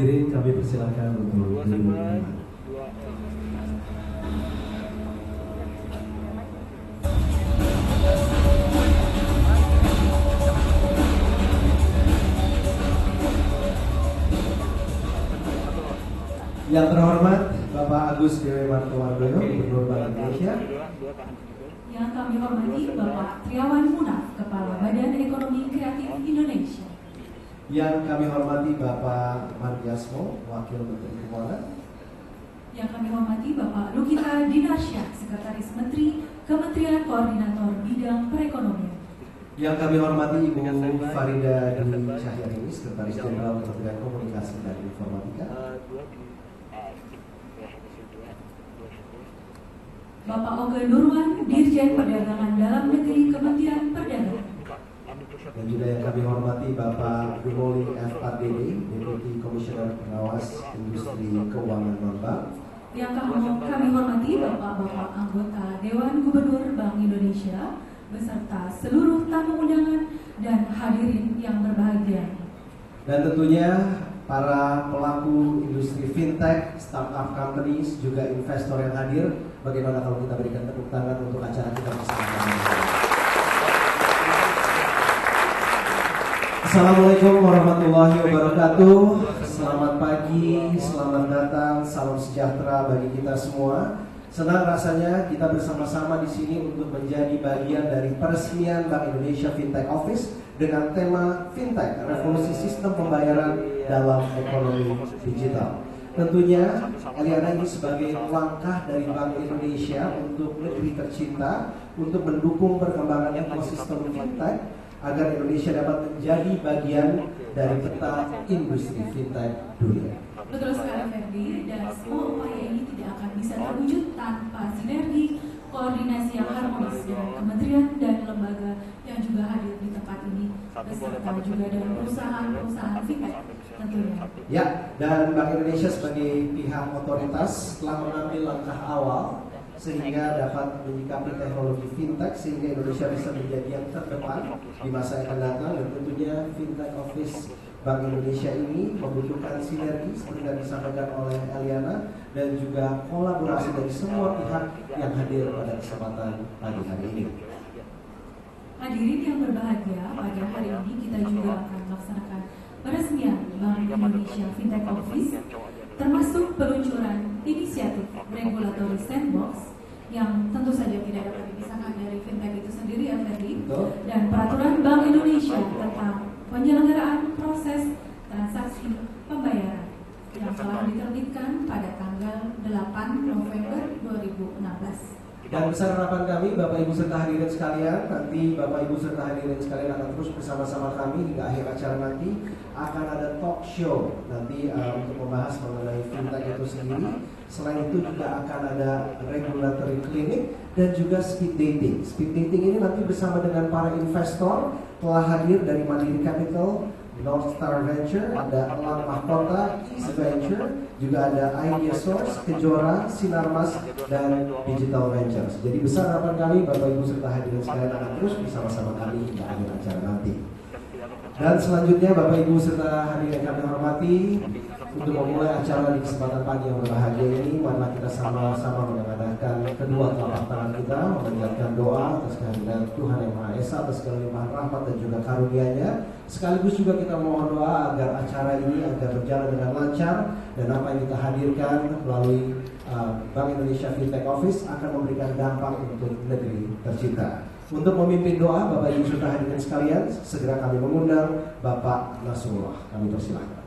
Hadirin kami persilakan untuk duduk. Yang terhormat Bapak Agus Dewi Martowardoyo, Gubernur Bank Indonesia. Yang kami hormati Bapak Triawan Munaf, Kepala Badan Ekonomi Kreatif Indonesia. Yang kami hormati Bapak Mardiasmo, Wakil Menteri Keuangan. Yang kami hormati Bapak Lukita Dinarsyah, Sekretaris Menteri Kementerian Koordinator Bidang Perekonomian. Yang kami hormati Ibu Farida Dwi Cahyani, Sekretaris Jenderal Kementerian Komunikasi dan Informatika. Bapak Oge Nurwan, Dirjen Perdagangan Dalam Negeri Kementerian Perdagangan. Dan juga yang kami hormati Bapak Gumoli F. Pardede, Deputi Komisioner Pengawas Industri Keuangan Non-Bank. Yang kami hormati Bapak-Bapak anggota Dewan Gubernur Bank Indonesia beserta seluruh tamu undangan dan hadirin yang berbahagia. Dan tentunya para pelaku industri fintech, startup companies, juga investor yang hadir. Bagaimana kalau kita berikan tepuk tangan untuk acara kita bersama? Assalamualaikum warahmatullahi wabarakatuh. Selamat pagi, selamat datang, salam sejahtera bagi kita semua. Senang rasanya kita bersama-sama di sini untuk menjadi bagian dari peresmian Bank Indonesia Fintech Office dengan tema Fintech, Revolusi Sistem Pembayaran dalam Ekonomi Digital. Tentunya Eliana ini sebagai langkah dari Bank Indonesia untuk negeri tercinta, untuk mendukung perkembangan ekosistem fintech agar Indonesia dapat menjadi bagian dari peta industri fintech dunia. Betul sekali Ferdi, dan semua upaya ini tidak akan bisa terwujud tanpa sinergi koordinasi yang harmonis dengan kementerian dan lembaga yang juga hadir di tempat ini, beserta juga dengan perusahaan-perusahaan fintech tentunya. Ya, dan Bank Indonesia sebagai pihak otoritas telah mengambil langkah awal sehingga dapat menyikapi teknologi fintech sehingga Indonesia bisa menjadi yang terdepan di masa yang akan datang. Dan tentunya Fintech Office Bank Indonesia ini membutuhkan sinergi seperti yang disampaikan oleh Eliana dan juga kolaborasi dari semua pihak yang hadir pada kesempatan pagi hari ini. Hadirin yang berbahagia, pada hari ini kita juga akan melaksanakan peresmian Bank Indonesia Fintech Office, termasuk peluncuran inisiatif Regulatory Sandbox yang tentu saja tidak dapat dipisahkan dari fintech itu sendiri ya Ferdi, dan peraturan Bank Indonesia tentang penyelenggaraan proses transaksi pembayaran yang telah diterbitkan pada tanggal 8 November 2016. Dan besar harapan kami Bapak Ibu serta hadirin sekalian, nanti Bapak Ibu serta hadirin sekalian akan terus bersama-sama kami hingga akhir acara nanti. Akan ada talk show nanti untuk membahas mengenai fintech itu sendiri. Selain itu juga akan ada regulatory clinic dan juga speed dating. Speed dating ini nanti bersama dengan para investor telah hadir dari Mandiri Capital, North Star Venture, ada Elang Mahkota, East Venture, juga ada Idea Source, Kejora, Sinarmas, dan Digital Ventures. Jadi besar harapan kami Bapak Ibu serta hadirin sekalian akan terus bersama-sama kami hingga akhir acara nanti. Dan selanjutnya Bapak Ibu serta hadirin yang kami hormati, untuk memulai acara di kesempatan pagi yang berbahagia ini, marilah kita sama-sama menengadahkan kedua telapak tangan kita, memanjatkan doa atas kehadiran Tuhan Yang Maha Esa, atas segala limpahan rahmat dan juga karunia-Nya. Sekaligus juga kita mohon doa agar acara ini agar berjalan dengan lancar, dan apa yang kita hadirkan melalui Bank Indonesia Fintech Office akan memberikan dampak untuk negeri tercinta. Untuk memimpin doa, Bapak Ibu serta hadirin sekalian, segera kami mengundang Bapak Nasrullah. Kami persilahkan.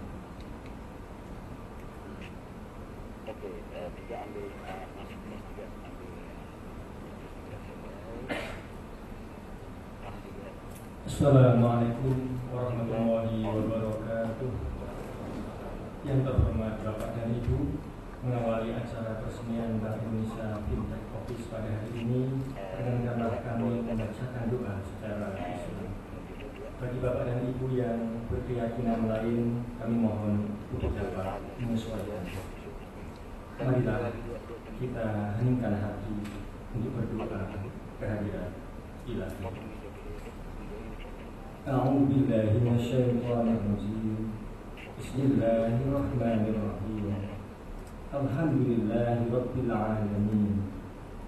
Assalamualaikum warahmatullahi wabarakatuh. Yang terhormat Bapak dan Ibu, mengawali acara peresmian Bank Indonesia Fintech Office pada hari ini, perkenankanlah kami membacakan doa secara Islam. Bagi Bapak dan Ibu yang berkeyakinan lain, kami mohon untuk dapat menyesuaikan. Marilah kita heningkan hati untuk berdoa kehadiran Ilahi. A'udzu billahi minasyaitonir rajim. Bismillahirrahmanirrahim. Alhamdulillahirabbil alamin.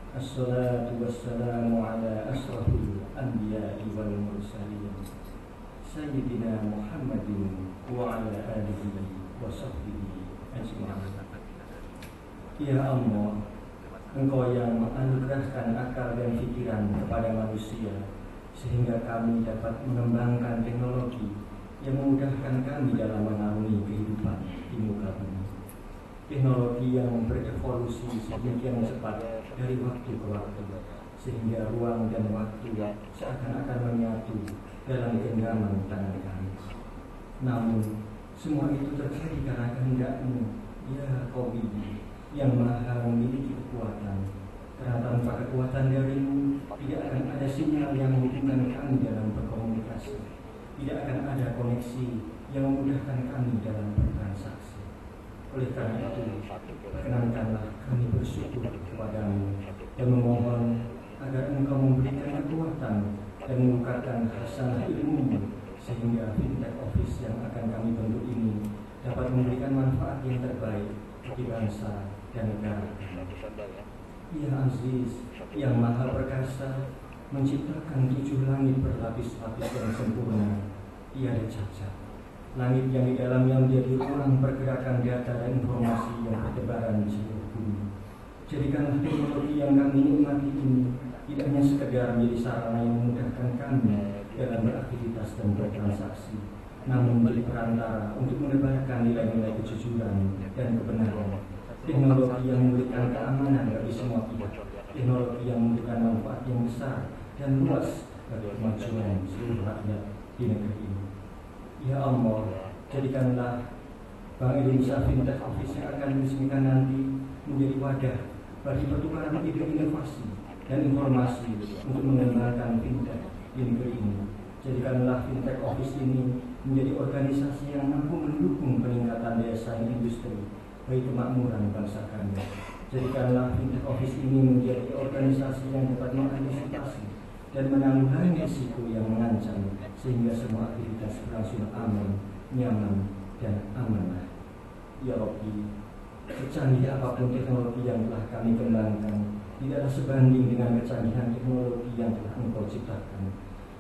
Assalatu wassalamu ala asrafil anbiya'i wal mursalin Sayyidina Muhammadin wa ala alihi wa sahbihi ajma'in. Ya Allah, Engkau yang menganugerahkan akal dan pikiran kepada manusia sehingga kami dapat mengembangkan teknologi yang memudahkan kami dalam mengarungi kehidupan di muka bumi. Teknologi yang berevolusi sedemikian cepat dari waktu ke waktu, sehingga ruang dan waktu seakan-akan menyatu dalam genggaman tangan kami. Namun, semua itu terjadi karena kehendak-Mu, ya Qawi, yang maha memiliki kekuatan. Karena tanpa kekuatan dari-Mu, tidak akan ada sinyal yang menghubungkan kami dalam berkomunikasi. Tidak akan ada koneksi yang memudahkan kami dalam bertransaksi. Oleh karena itu, perkenankanlah kami bersyukur kepada-Mu dan memohon agar Engkau memberikan kekuatan dan mengukarkan hasanah ilmu-Mu sehingga fintech office yang akan kami bentuk ini dapat memberikan manfaat yang terbaik bagi bangsa dan negara. Ya Aziz, yang maha perkasa, menciptakan 7 langit berlapis-lapis yang sempurna, tiada cacat. Langit yang di dalamnya menjadi ruang pergerakan data dan informasi yang bertebaran di seluruh bumi. Jadikanlah teknologi yang kami nikmati ini tidak hanya sekedar menjadi sarana yang memudahkan kami dalam beraktivitas dan bertransaksi, namun menjadi perantara untuk menebarkan nilai-nilai kejujuran dan kebenaran. Teknologi yang memberikan keamanan bagi semua pihak, teknologi yang memberikan manfaat yang besar dan luas bagi kemajuan seluruh rakyat di negeri ini. Ya Allah, jadikanlah Bank Indonesia Fintech Office yang akan diresmikan nanti menjadi wadah bagi pertukaran ide inovasi dan informasi untuk mengembangkan fintech di negeri ini. Jadikanlah Fintech Office ini menjadi organisasi yang mampu mendukung peningkatan daya saing industri bagi kemakmuran bangsa kami. Jadikanlah Fintech Office ini menjadi organisasi yang dapat mengantisipasi dan menanggulangi risiko yang mengancam sehingga semua aktivitas berlangsung aman, nyaman, dan amanah. Ya Rabbi, secanggih apapun teknologi yang telah kami kembangkan tidaklah sebanding dengan kecanggihan teknologi yang telah Engkau ciptakan.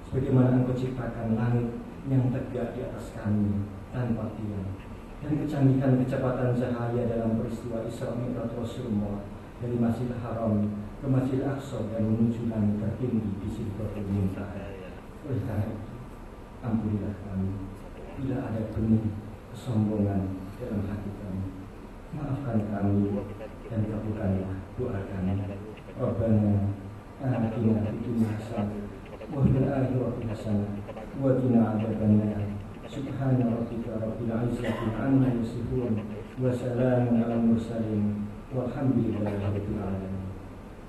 Sebagaimana Engkau ciptakan langit yang tegak di atas kami tanpa tiang, dan kecanggihan kecepatan cahaya dalam peristiwa Isra Mi'raj Rasulullah dari Masjidil Haram ke Masjidil Aqsa dan menuju langit tertinggi di Sidratul Muntaha. Oleh karena itu, ampunilah kami bila ada benih kesombongan dalam hati kami. Maafkan kami dan kabulkanlah doa kami. Rabbana atina fid dunya hasanah wa fil akhirati hasanah wa qina adzabannar. Subhana rabbika rabbil izzati amma yasifun wa salamun alal mursalin walhamdulillahi rabbil alamin.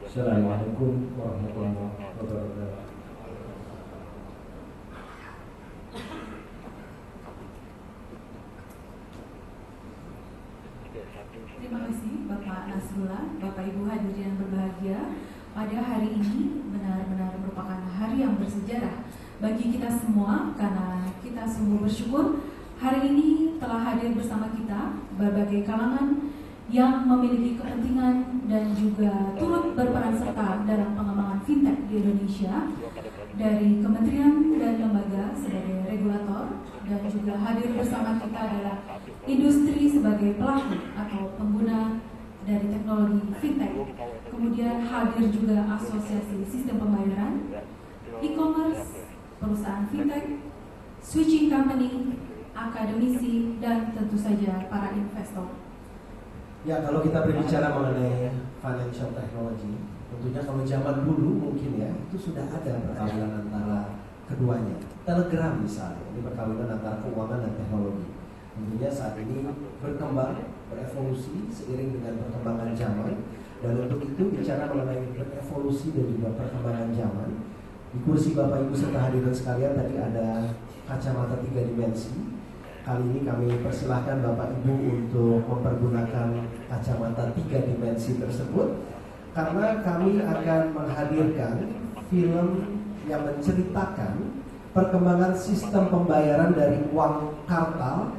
Assalamualaikum warahmatullahi wabarakatuh. Terima kasih Bapak Nasrullah, Bapak Ibu hadirin yang berbahagia. Pada hari ini benar-benar merupakan hari yang bersejarah bagi kita semua karena kita sungguh bersyukur hari ini telah hadir bersama kita berbagai kalangan yang memiliki kepentingan dan juga turut berperan serta dalam pengembangan fintech di Indonesia, dari kementerian dan lembaga sebagai regulator, dan juga hadir bersama kita adalah industri sebagai pelaku atau pengguna dari teknologi fintech. Kemudian hadir juga asosiasi sistem pembayaran, e-commerce, perusahaan fintech, switching company, akademisi, dan tentu saja para investor. Ya, kalau kita berbicara mengenai financial technology, tentunya kalau zaman dulu mungkin ya itu sudah ada perkawinan antara keduanya. Telegram misalnya, ini perkawinan antara keuangan dan teknologi. Tentunya saat ini berkembang, berevolusi seiring dengan perkembangan zaman. Dan untuk itu bicara mengenai berevolusi dan juga perkembangan zaman, di kursi Bapak Ibu serta hadirin sekalian tadi ada kacamata 3 dimensi. Kali ini kami persilahkan Bapak Ibu untuk mempergunakan kacamata 3 dimensi tersebut, karena kami akan menghadirkan film yang menceritakan perkembangan sistem pembayaran dari uang kartal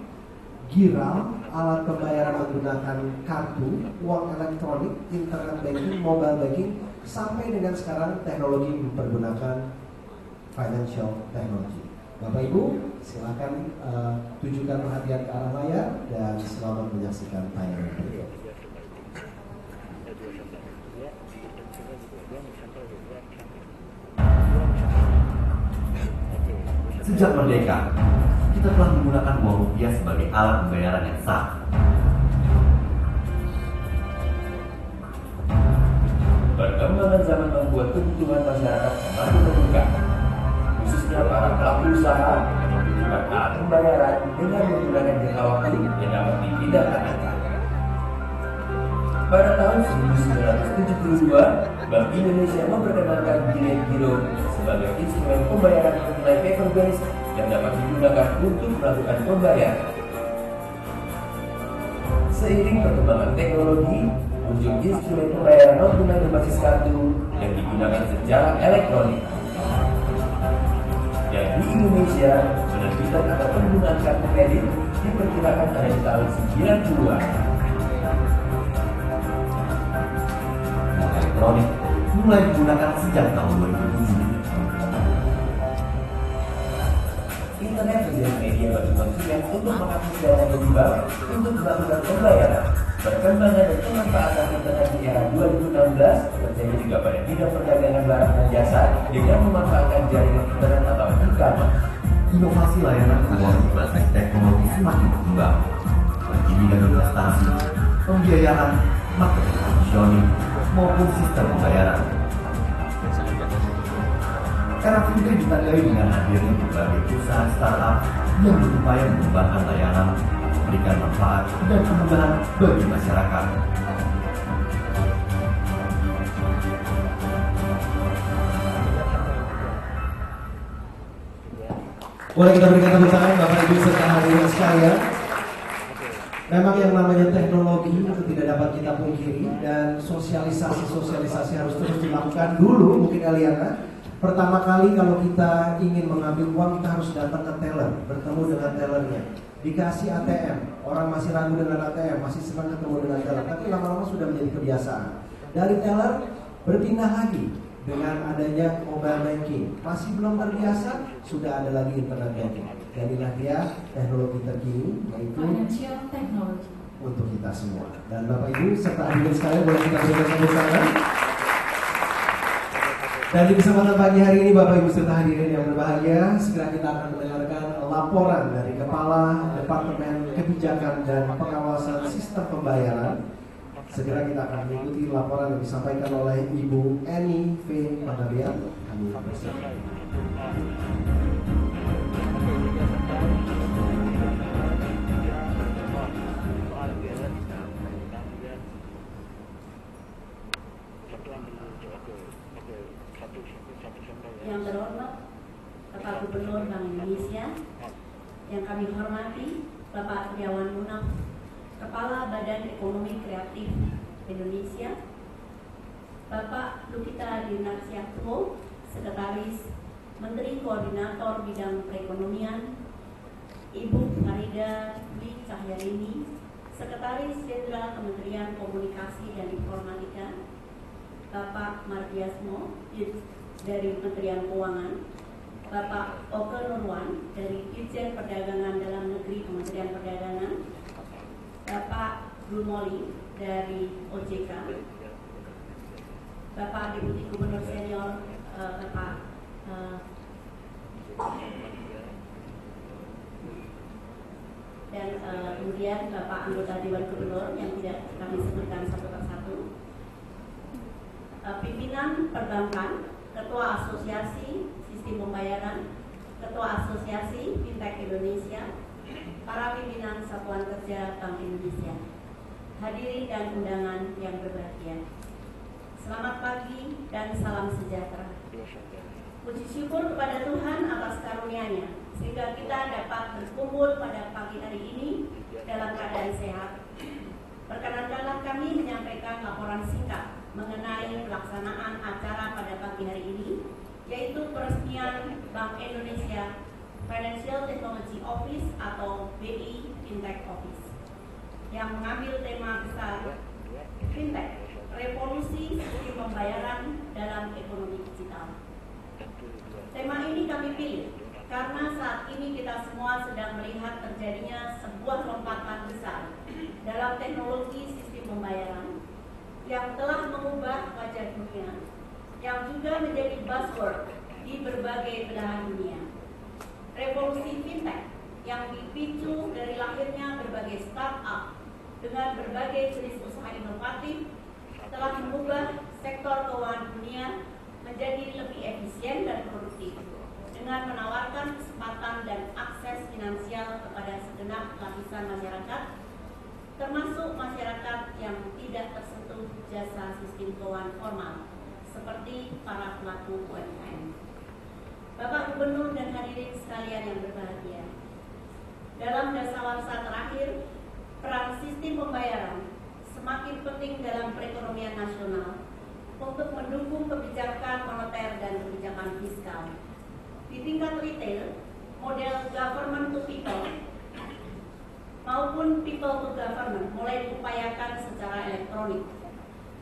Giral, alat pembayaran menggunakan kartu, uang elektronik, internet banking, mobile banking, sampai dengan sekarang teknologi mempergunakan financial technology. Bapak Ibu, silakan tunjukkan perhatian ke arah layar dan selamat menyaksikan tayangan berikut. Sejak merdeka, kita telah menggunakan uang rupiah sebagai alat pembayaran yang sah. Perkembangan zaman membuat kebutuhan masyarakat semakin meningkat, khususnya para pelaku usaha membutuhkan alat pembayaran dengan menggunakan jangka waktu yang dapat ditindaklanjuti. Pada tahun 1972, Bank Indonesia memperkenalkan bilet giro sebagai instrumen pembayaran nilai paper based yang dapat digunakan untuk melakukan pembayaran. Seiring perkembangan teknologi, muncul instrumen pembayaran non tunai berbasis kartu yang digunakan secara elektronik. Dan di Indonesia, penerbitan atau penggunaan kartu kredit diperkirakan ada di tahun 90-an. Uang elektronik mulai digunakan sejak tahun 2007. Internet menjadi media bagi konsumen untuk mengakses dana yang dibank untuk melakukan pembayaran. Perkembangan dan pemanfaatan internet di era 2016 terjadi juga pada bidang perdagangan barang dan jasa dengan memanfaatkan jaringan internet atau e-commerce. Inovasi layanan keuangan berbasis teknologi semakin berkembang, baik di bidang investasi, pembiayaan, marketing positioning, maupun sistem pembayaran. Era fintech ditandai dengan hadirnya berbagai perusahaan startup yang berupaya mengembangkan layanan, memberikan manfaat dan kemudahan bagi masyarakat. Boleh kita berikan tepuk tangan Bapak Ibu serta hadirin sekalian. Memang yang namanya teknologi itu tidak dapat kita pungkiri, dan sosialisasi harus terus dilakukan. Dulu mungkin Eliana, pertama kali kalau kita ingin mengambil uang, kita harus datang ke teller, bertemu dengan tellernya, dikasih ATM. Orang masih ragu dengan ATM, masih senang ketemu dengan teller, tapi lama-lama sudah menjadi kebiasaan. Dari teller berpindah lagi dengan adanya mobile banking, masih belum terbiasa, sudah ada lagi internet banking. Dan inilah dia teknologi terkini, yaitu financial technology untuk kita semua. Dan Bapak Ibu serta hadirin sekalian, boleh kita berikan tepuk tangan. Dan di kesempatan pagi hari ini Bapak Ibu serta hadirin yang berbahagia, segera kita akan mendengarkan laporan dari Kepala Departemen Kebijakan dan Pengawasan Sistem Pembayaran. Segera kita akan mengikuti laporan yang disampaikan oleh Ibu Eni V. Panabian. Kami persilakan. Yang terhormat Bapak Gubernur Bank Indonesia, yang kami hormati Bapak Triawan Munaf, Kepala Badan Ekonomi Kreatif Indonesia, Bapak Lukita Dirnaksiatwo, Sekretaris Menteri Koordinator Bidang Perekonomian, Ibu Farida Dwi Cahyarini, Sekretaris Jenderal Kementerian Komunikasi dan Informatika, Bapak Mardiasmo dari Kementerian Keuangan, Bapak Oke Nurwan dari Dirjen Perdagangan Dalam Negeri Kementerian Perdagangan, Bapak Brumoli dari OJK, Bapak Deputi Gubernur Senior Bapak dan kemudian Bapak anggota Dewan Gubernur yang tidak kami sebutkan satu persatu, pimpinan perbankan, Ketua Asosiasi Sistem Pembayaran, Ketua Asosiasi Fintech Indonesia, para pimpinan Satuan Kerja Bank Indonesia, hadirin dan undangan yang berbahagia. Selamat pagi dan salam sejahtera. Puji syukur kepada Tuhan atas karunia-Nya sehingga kita dapat berkumpul pada pagi hari ini dalam keadaan sehat. Perkenankanlah kami menyampaikan laporan singkat mengenai pelaksanaan acara pada pagi hari ini, yaitu peresmian Bank Indonesia Financial Technology Office atau BI Fintech Office yang mengambil tema besar Fintech, revolusi sistem pembayaran dalam ekonomi digital. Tema ini kami pilih karena saat ini kita semua sedang melihat terjadinya sebuah lompatan besar dalam teknologi sistem pembayaran yang telah mengubah wajah dunia, yang juga menjadi buzzword di berbagai belahan dunia. Revolusi fintech yang dipicu dari lahirnya berbagai startup dengan berbagai jenis usaha inovatif telah mengubah sektor keuangan dunia menjadi lebih efisien dan produktif dengan menawarkan kesempatan dan akses finansial kepada segenap lapisan masyarakat, termasuk masyarakat yang tidak tersentuh jasa sistem keuangan formal seperti para pelaku UMKM. Bapak Gubernur dan hadirin sekalian yang berbahagia, dalam dasawarsa terakhir, peran sistem pembayaran semakin penting dalam perekonomian nasional untuk mendukung kebijakan moneter dan kebijakan fiskal. Di tingkat retail, model government to people maupun people to government mulai diupayakan secara elektronik,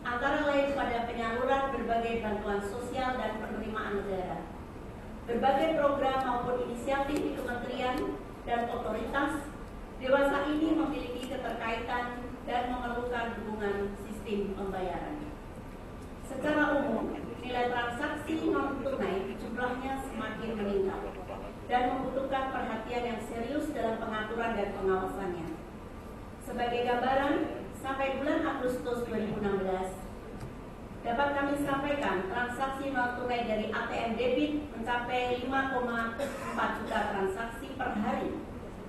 antara lain pada penyaluran berbagai bantuan sosial dan penerimaan negara. Berbagai program maupun inisiatif di kementerian dan otoritas dewasa ini memiliki keterkaitan dan memerlukan dukungan sistem pembayaran. Secara umum, nilai transaksi non-tunai jumlahnya semakin meningkat dan membutuhkan perhatian yang serius dalam pengaturan dan pengawasannya. Sebagai gambaran, sampai bulan Agustus 2016, dapat kami sampaikan transaksi non-tunai dari ATM debit mencapai 5,4 juta transaksi per hari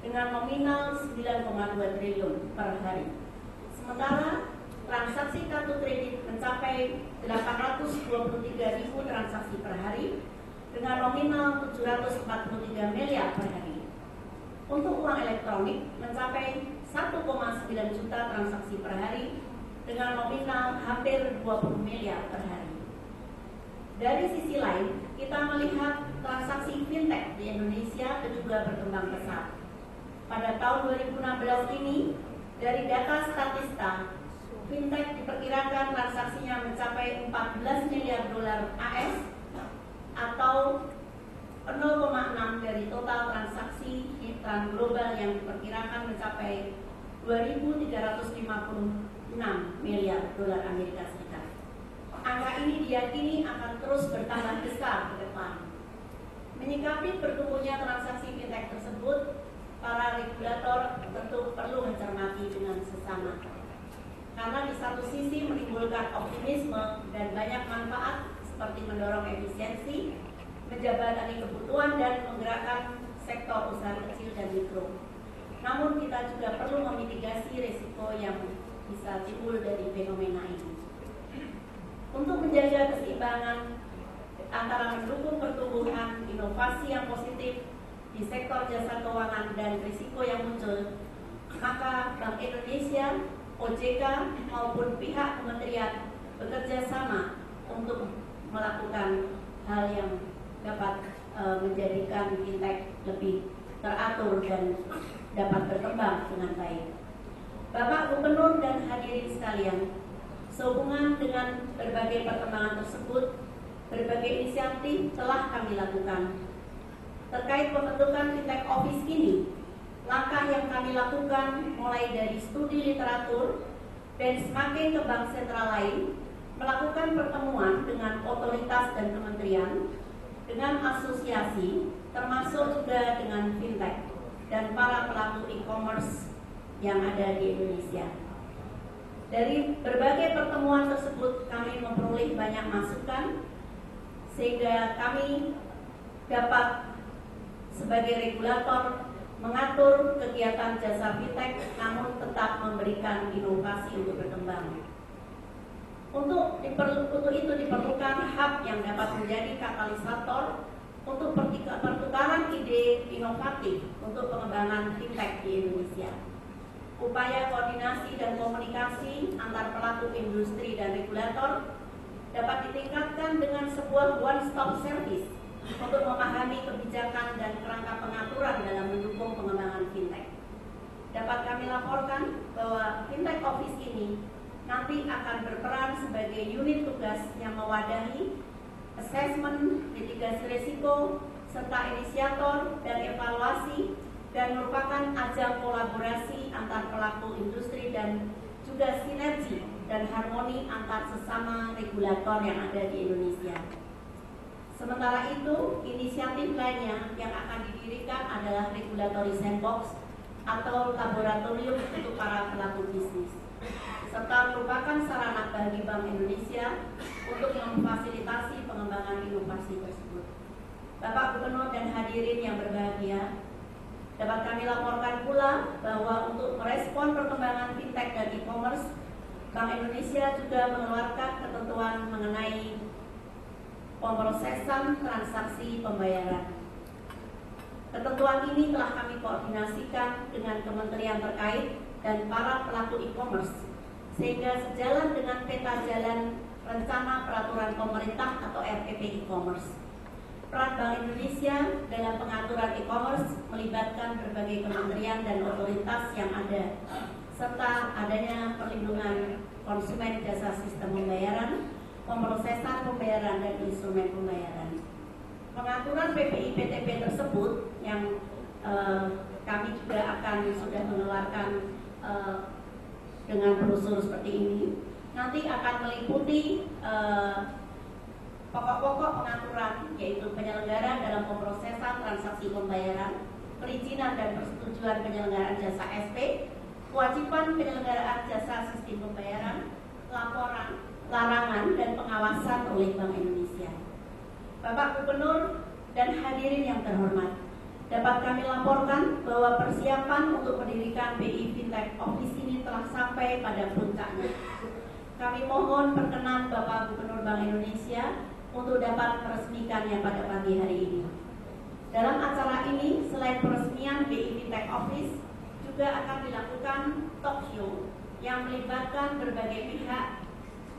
dengan nominal 9,2 triliun per hari. Sementara transaksi kartu kredit mencapai 823.000 transaksi per hari dengan nominal 743 miliar per hari. Untuk uang elektronik mencapai 1,9 juta transaksi per hari dengan nominal hampir 20 miliar per hari. Dari sisi lain, kita melihat transaksi fintech di Indonesia juga berkembang pesat. Pada tahun 2016 ini, dari data Statista, fintech diperkirakan transaksinya mencapai 14 miliar dolar AS atau 0,6 dari total transaksi hitam global yang diperkirakan mencapai 2.356 miliar dolar Amerika Serikat. Angka ini diyakini akan terus bertambah besar ke depan. Menyikapi bertumbuhnya transaksi fintech tersebut, para regulator tentu perlu mencermati dengan sesama. Karena di satu sisi menimbulkan optimisme dan banyak manfaat seperti mendorong efisiensi, menjembatani kebutuhan dan menggerakkan sektor usaha kecil dan mikro. Namun kita juga perlu memitigasi risiko yang bisa timbul dari fenomena ini. Untuk menjaga keseimbangan antara mendukung pertumbuhan inovasi yang positif di sektor jasa keuangan dan risiko yang muncul, maka Bank Indonesia, OJK maupun pihak kementerian bekerja sama untuk melakukan hal yang dapat menjadikan fintech lebih teratur dan dapat berkembang dengan baik. Bapak Gubernur dan hadirin sekalian, sehubungan dengan berbagai perkembangan tersebut, berbagai inisiatif telah kami lakukan. Terkait pembentukan Fintech Office ini, langkah yang kami lakukan mulai dari studi literatur dan semakin ke bank sentral lain, melakukan pertemuan dengan otoritas dan kementerian, dengan asosiasi, termasuk juga dengan fintech dan para pelaku e-commerce yang ada di Indonesia. Dari berbagai pertemuan tersebut kami memperoleh banyak masukan sehingga kami dapat sebagai regulator mengatur kegiatan jasa fintech namun tetap memberikan inovasi untuk berkembang. Untuk itu diperlukan hub yang dapat menjadi katalisator untuk pertukaran ide inovatif untuk pengembangan fintech di Indonesia. Upaya koordinasi dan komunikasi antar pelaku industri dan regulator dapat ditingkatkan dengan sebuah one-stop service untuk memahami kebijakan dan kerangka pengaturan dalam mendukung pengembangan fintech. dapat kami laporkan bahwa Fintech Office ini nanti akan berperan sebagai unit tugas yang mewadahi asesmen, mitigasi risiko, serta inisiator dan evaluasi, dan merupakan ajang kolaborasi antar pelaku industri dan juga sinergi dan harmoni antar sesama regulator yang ada di Indonesia. Sementara itu, inisiatif lainnya yang akan didirikan adalah regulatory sandbox atau laboratorium untuk para pelaku bisnis, serta merupakan sarana bagi Bank Indonesia untuk memfasilitasi pengembangan inovasi tersebut. Bapak Gubernur dan hadirin yang berbahagia, dapat kami laporkan pula bahwa untuk merespon perkembangan fintech dan e-commerce, Bank Indonesia juga mengeluarkan ketentuan mengenai pemrosesan transaksi pembayaran. Ketentuan ini telah kami koordinasikan dengan kementerian terkait dan para pelaku e-commerce, sehingga sejalan dengan peta jalan rencana peraturan pemerintah atau RPP e-commerce. Peran Bank Indonesia dalam pengaturan e-commerce melibatkan berbagai kementerian dan otoritas yang ada, serta adanya perlindungan konsumen jasa sistem pembayaran, pemrosesan pembayaran, dan instrumen pembayaran. Pengaturan PPI PTP tersebut yang kami juga akan sudah mengeluarkan dengan brosur seperti ini, nanti akan meliputi pokok-pokok pengaturan, yaitu penyelenggara dalam pemrosesan transaksi pembayaran, perizinan dan persetujuan penyelenggaraan jasa SP, kewajiban penyelenggaraan jasa sistem pembayaran, laporan, larangan, dan pengawasan oleh Bank Indonesia. Bapak Gubernur dan hadirin yang terhormat, dapat kami laporkan bahwa persiapan untuk mendirikan BI Fintech Office ini telah sampai pada puncaknya. Kami mohon perkenan Bapak Gubernur Bank Indonesia untuk dapat meresmikannya pada pagi hari ini. Dalam acara ini, selain peresmian BI Fintech Office, juga akan dilakukan talk show yang melibatkan berbagai pihak,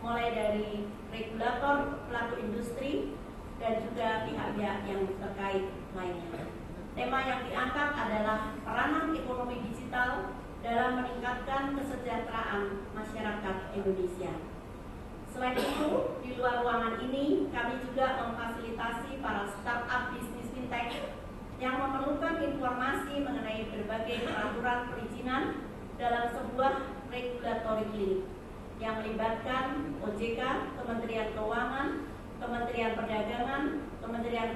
mulai dari regulator, pelaku industri, dan juga pihak-pihak yang terkait lainnya. Tema yang diangkat adalah peranan ekonomi digital dalam meningkatkan kesejahteraan masyarakat Indonesia. Selain itu, di luar ruangan ini, kami juga memfasilitasi para startup bisnis fintech yang memerlukan informasi mengenai berbagai peraturan perizinan dalam sebuah regulatory clinic yang melibatkan OJK, Kementerian Keuangan, Kementerian Perdagangan, Kementerian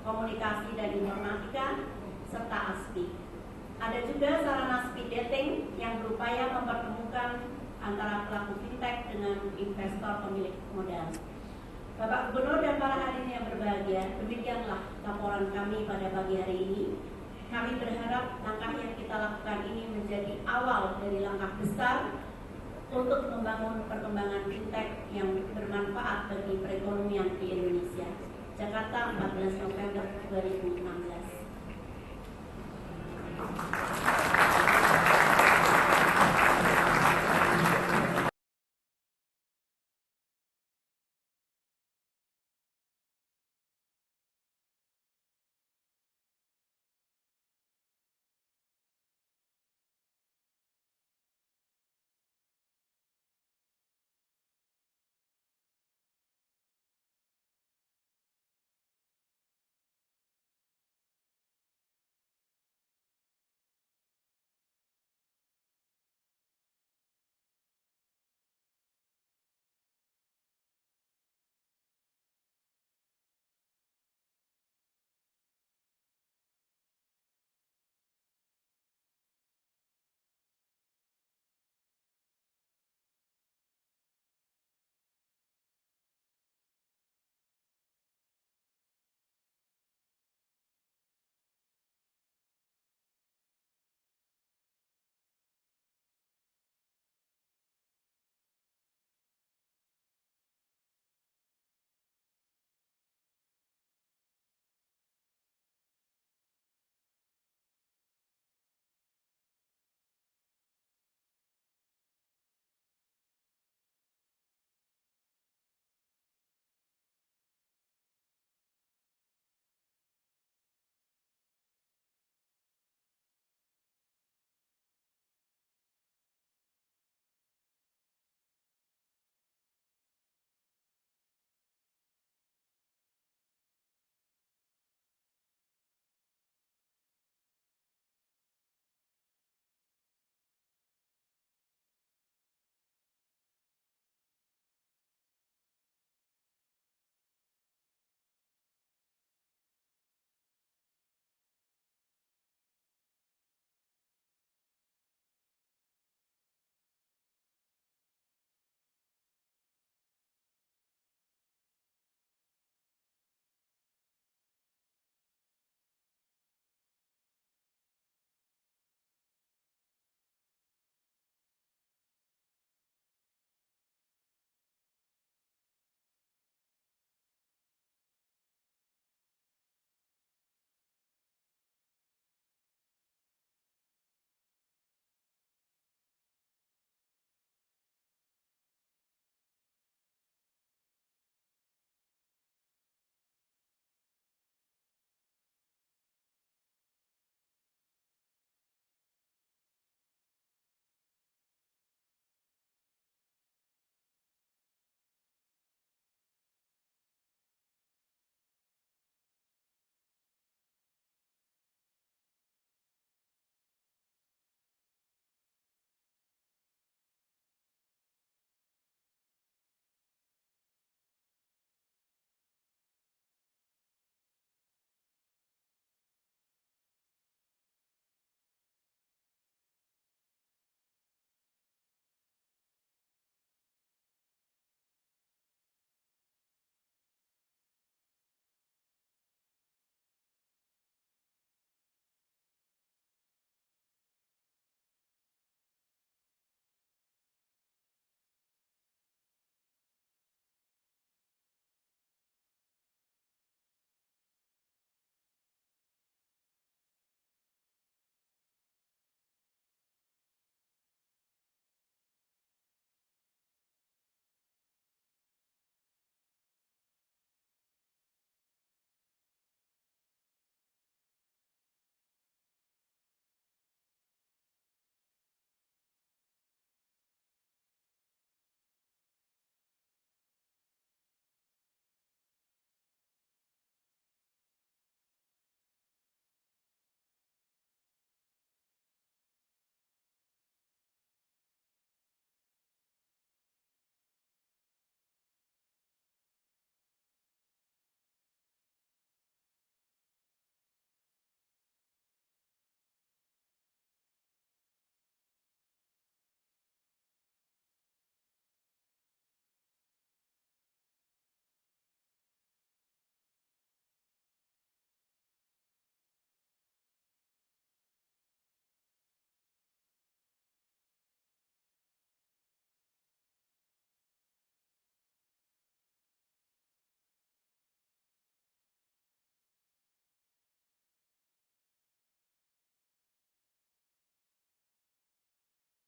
Komunikasi dan Informatika, serta ASPI. Ada juga sarana speed dating yang berupaya mempertemukan antara pelaku fintech dengan investor pemilik modal. Bapak Gubernur dan para hadirin yang berbahagia, demikianlah laporan kami pada pagi hari ini. Kami berharap langkah yang kita lakukan ini menjadi awal dari langkah besar untuk membangun perkembangan fintech yang bermanfaat bagi perekonomian di Indonesia. Jakarta, 14 November 2016.